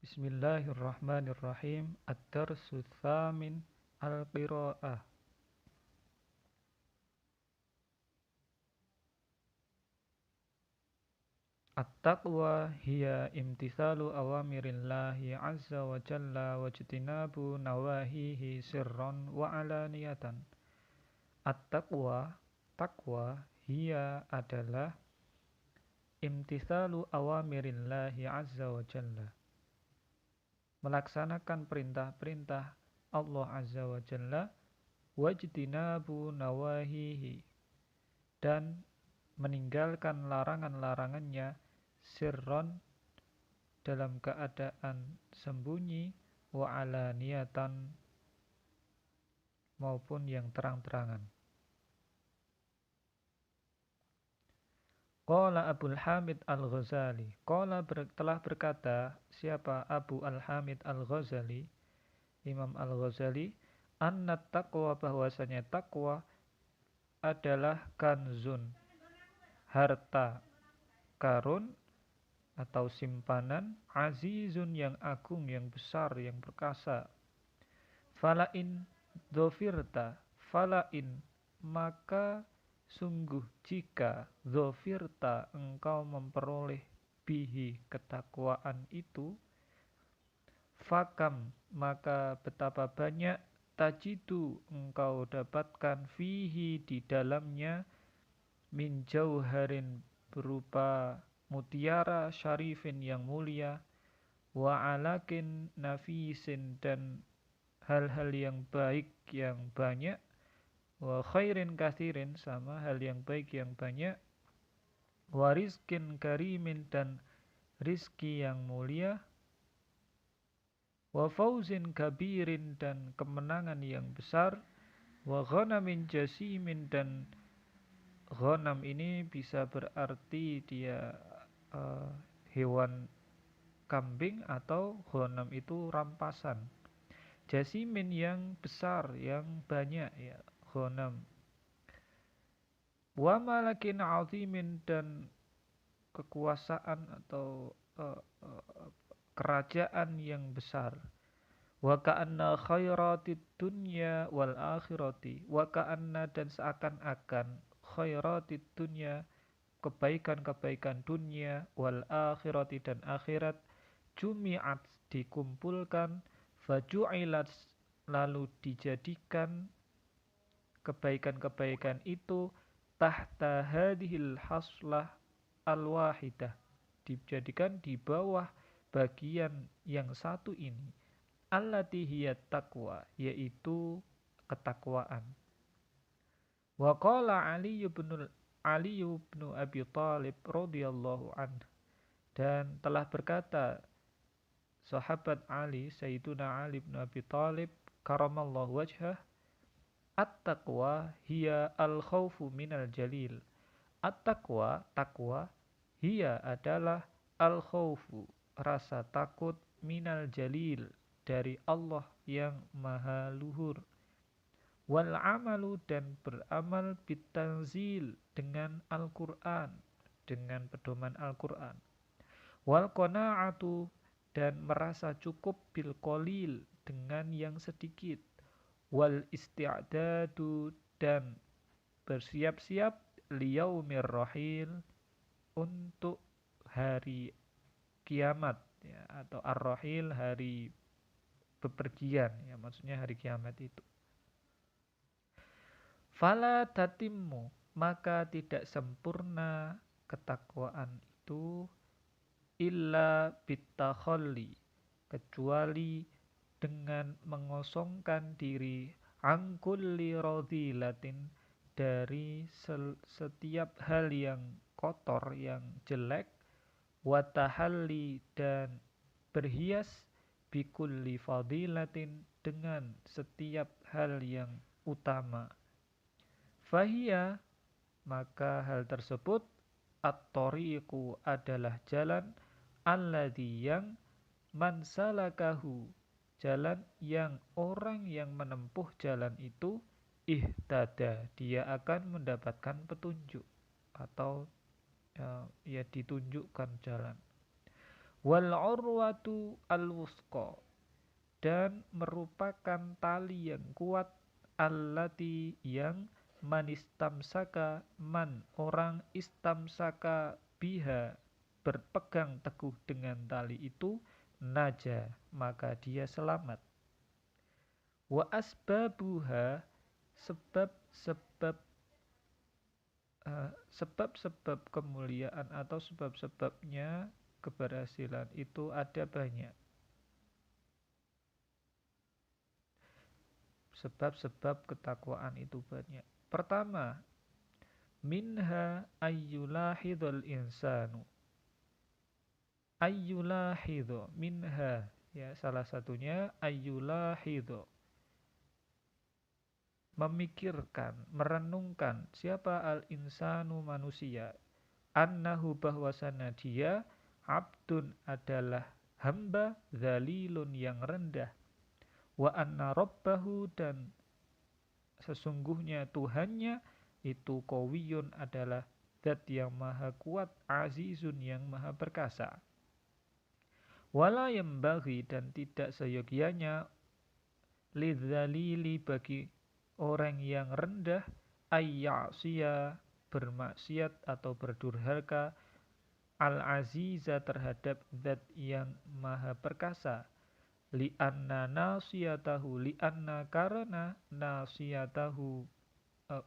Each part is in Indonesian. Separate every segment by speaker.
Speaker 1: Bismillahirrahmanirrahim. Ad-darsu tsamin al-qira'ah. At-taqwa hiya imtithalu awamirillahi azza wa jalla wa jtinabu nawahihi sirran wa alaniyatan. At-taqwa, takwa, hiya adalah imtithalu awamirillahi azza wa jalla, melaksanakan perintah-perintah Allah azza wa jalla, wajtinabu nawahihi, dan meninggalkan larangan-larangannya, sirron, dalam keadaan sembunyi, wa alaniyatan, maupun yang terang-terangan. Qala Abul Hamid Al-Ghazali. Telah berkata siapa Abu Al-Hamid Al-Ghazali, Imam Al-Ghazali, anna taqwa, bahwasanya takwa adalah kanzun, harta karun atau simpanan, azizun, yang agung, yang besar, yang perkasa. Falain dhofirta, falain, maka sungguh jika, dhofirta, engkau memperoleh, bihi, ketakwaan itu, fakam, maka betapa banyak, tajidu, engkau dapatkan, fihi, di dalamnya, min jauharin, berupa mutiara, syarifin, yang mulia, wa alakin nafisin, dan hal-hal yang baik yang banyak, wa khairin kathirin, sama hal yang baik yang banyak, wa rizkin karimin, dan rizki yang mulia, wa fauzin kabirin, dan kemenangan yang besar, wa ghanamin jasimin, dan ghanam ini bisa berarti dia hewan kambing, atau ghanam itu rampasan. Jasimin, yang besar, yang banyak, ya, ghanam. Wa malakin azimin, dan kekuasaan atau kerajaan yang besar. Wa ka'anna khairatid dunya wal akhirati, wa ka'anna, dan seakan-akan, khairatid dunya, kebaikan-kebaikan dunia, wal akhirati, dan akhirat, jumi'at, dikumpulkan, faju'ilat, lalu dijadikan kebaikan-kebaikan itu, tahta hadhil haslah al-wahidah, dijadikan di bawah bagian yang satu ini, allati hiya taqwa, yaitu ketakwaan. Wa qala Ali ibn Abi Thalib radhiyallahu anhu, dan telah berkata sahabat Ali, Sayyiduna Ali bin Abi Thalib karamallahu wajhah, at-taqwa hiya al-khawfu minal jalil. At-taqwa, takwa, hiya adalah al-khawfu, rasa takut, minal jalil, dari Allah yang maha luhur, wal amalu, dan beramal, bitanzil, dengan Al-Quran, dengan pedoman Al-Quran, wal qana'atu, dan merasa cukup, bil qalil, dengan yang sedikit, wal isti'dadu, dan bersiap-siap, liyaumir rahil, untuk hari kiamat, ya, atau ar-rahil, hari bepergian, ya, maksudnya hari kiamat itu. Fala tatimmu, maka tidak sempurna ketakwaan itu, illa bitakhalli, kecuali dengan mengosongkan diri, angkulli radilatin, dari setiap hal yang kotor, yang jelek, watahalli, dan berhias, bikulli fadilatin, dengan setiap hal yang utama. Fahiyya, maka hal tersebut, at-tariqu, adalah jalan, alladhi, yang, mansalakahu, jalan yang orang yang menempuh jalan itu, ihtada, dia akan mendapatkan petunjuk, atau ya ditunjukkan jalan. Wal urwatu al wusqa, dan merupakan tali yang kuat, allati yang manistamsaka man orang istamsaka biha berpegang teguh dengan tali itu, naja maka dia selamat. Wa asbabuha, sebab-sebab sebab-sebab kemuliaan atau sebab-sebabnya keberhasilan itu ada banyak. Sebab-sebab ketakwaan itu banyak. Pertama, minha ayyulahidhul insanu. Ayyulahidho minha, ya, salah satunya ayyulahidho, memikirkan, merenungkan, siapa al-insanu manusia, annahu bahwasana dia, abdun adalah hamba, zalilun yang rendah, wa anna rabbahu dan sesungguhnya Tuhannya itu qawiyun adalah zat yang maha kuat, azizun yang maha perkasa. Wala yambaghi dan tidak seyogianya, lidzalili bagi orang yang rendah, ayya'siya bermaksiat atau berdurhaka, al-aziza terhadap zat yang maha perkasa, li'anna nasiyatahu, li'anna karena nasiyatahu,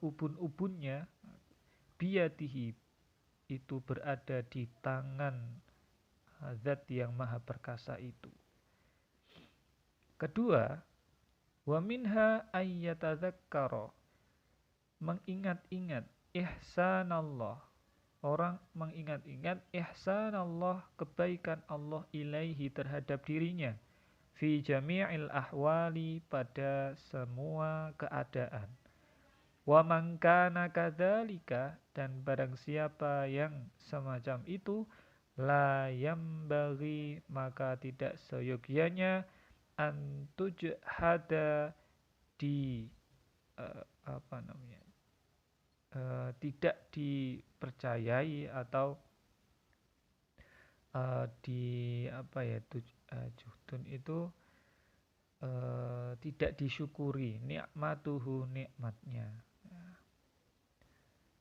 Speaker 1: ubun-ubunnya, biyadihi itu berada di tangan zat yang maha perkasa itu. Kedua, wa minha ayyatadzakkara, mengingat-ingat ihsanallah, orang mengingat-ingat ihsanallah, kebaikan Allah, ilaihi terhadap dirinya, fi jami'il ahwali pada semua keadaan. Wa man kana kadzalika dan barang siapa yang semacam itu, la yambaghi maka tidak seyogianya, antujhada di apa namanya, tidak dipercayai atau di apa ya, juhdun itu tidak disyukuri, nikmatuhu nikmatnya,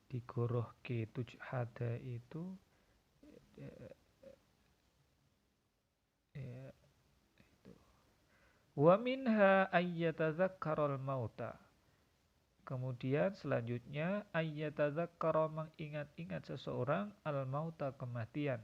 Speaker 1: digorohke tujhada itu ya, itu. Wa minha ayyatadzakkaral mauta, kemudian selanjutnya ayyatadzakkara mengingat-ingat seseorang al mauta kematian,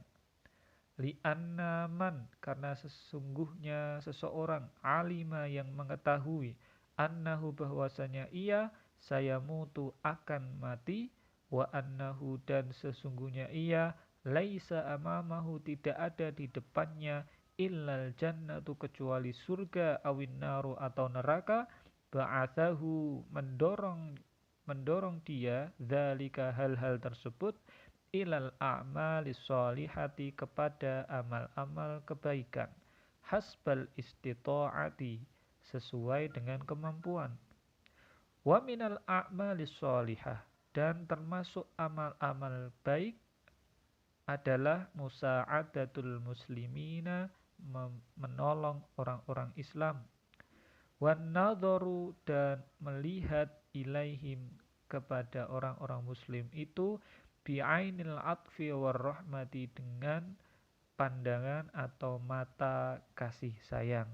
Speaker 1: li'anna man karena sesungguhnya seseorang, alima yang mengetahui, annahu bahwasanya ia, saya mutu akan mati, wa annahu dan sesungguhnya ia, laisa amamahu tidak ada di depannya, illal jannatu kecuali surga, awin naru atau neraka, ba'athahu mendorong dia, dzalika hal-hal tersebut, ilal a'malis sholihati kepada amal-amal kebaikan, hasbal istita'ati sesuai dengan kemampuan. Wa minal a'malis sholihah dan termasuk amal-amal baik adalah musa'adatul muslimina, menolong orang-orang Islam, wan nadharu dan melihat, ilaihim kepada orang-orang muslim itu, bi'ainil atfi warahmati dengan pandangan atau mata kasih sayang,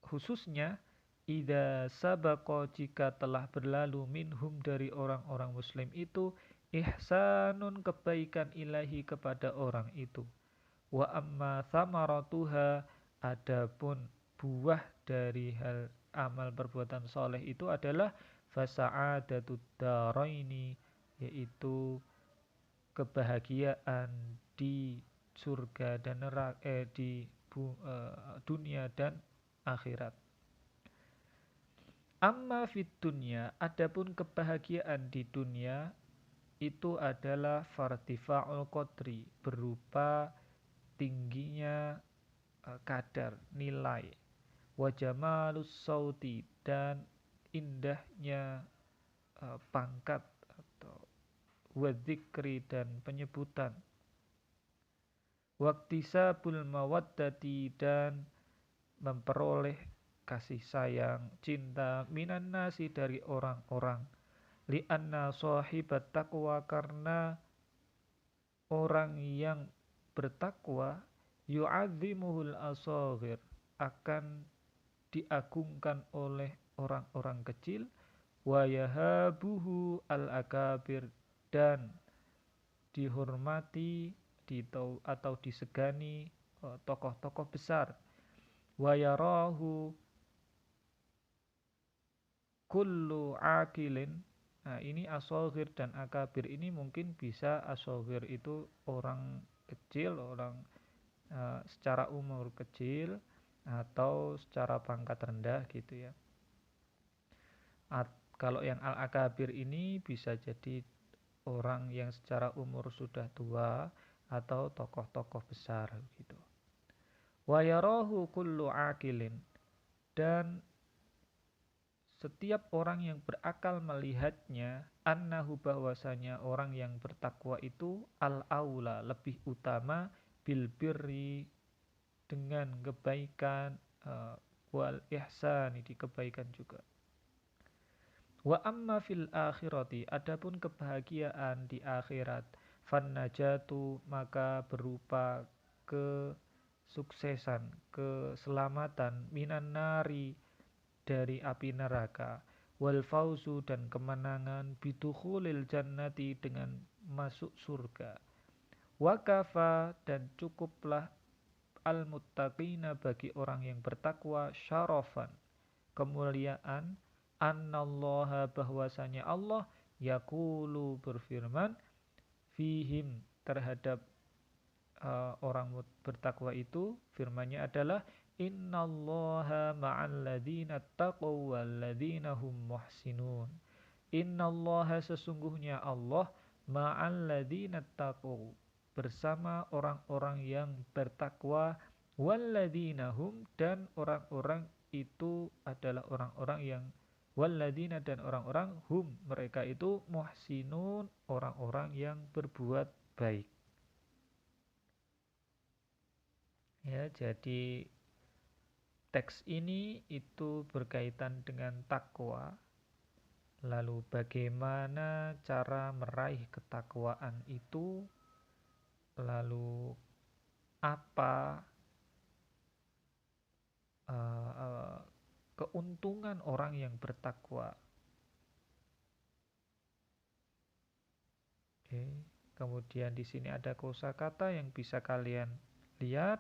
Speaker 1: khususnya idza sabaqa jika telah berlalu, minhum dari orang-orang muslim itu, ihsanun kebaikan, ilahi kepada orang itu, wa amma thamaratuha adapun buah dari hal amal perbuatan soleh itu adalah fasa'adatud daraini, yaitu kebahagiaan di surga dan neraka, di dunia dan akhirat. Amma fid dunya adapun kebahagiaan di dunia itu adalah fartifa'ul qadri, berupa tingginya kadar nilai, wa jamalus sauti dan indahnya pangkat atau wadzikri dan penyebutan, waktisabul mawaddati dan memperoleh kasih sayang, cinta, minan nasi dari orang-orang, li'anna sahibat taqwa karena orang yang bertakwa yu'azzimuhul asagir akan diagungkan oleh orang-orang kecil, wa yahabuhu al-akabir dan dihormati atau disegani tokoh-tokoh besar, wa yarahu kullu akilin. Nah, ini asogir dan akabir ini mungkin bisa asogir itu orang kecil, orang secara umur kecil atau secara pangkat rendah gitu ya. Kalau yang al-akabir ini bisa jadi orang yang secara umur sudah tua atau tokoh-tokoh besar gitu. Wa yarahu kullu akilin dan setiap orang yang berakal melihatnya, annahu bahwasanya orang yang bertakwa itu al-aula lebih utama bil birri dengan kebaikan, wal ihsan di kebaikan juga. Wa amma fil akhirati adapun kebahagiaan di akhirat, fan najatu maka berupa kesuksesan, keselamatan minan nari dari api neraka, wal fauzu dan kemenangan bidukhulil jannati dengan masuk surga, wakafa dan cukuplah al muttaqina bagi orang yang bertakwa syarafan kemuliaan, annallaha bahwasanya Allah yaqulu berfirman fihim terhadap orang bertakwa itu, firmannya adalah innallaha ma'al ladzina taqaw wal ladzina hum muhsinun. Innallaha sesungguhnya Allah ma'al ladzina taqaw bersama orang-orang yang bertakwa, wal ladzina hum dan orang-orang itu adalah orang-orang yang wal ladzina dan orang-orang hum mereka itu muhsinun orang-orang yang berbuat baik. Ya, jadi teks ini itu berkaitan dengan takwa. Lalu bagaimana cara meraih ketakwaan itu? Lalu apa keuntungan orang yang bertakwa? Oke. Kemudian di sini ada kosakata yang bisa kalian lihat.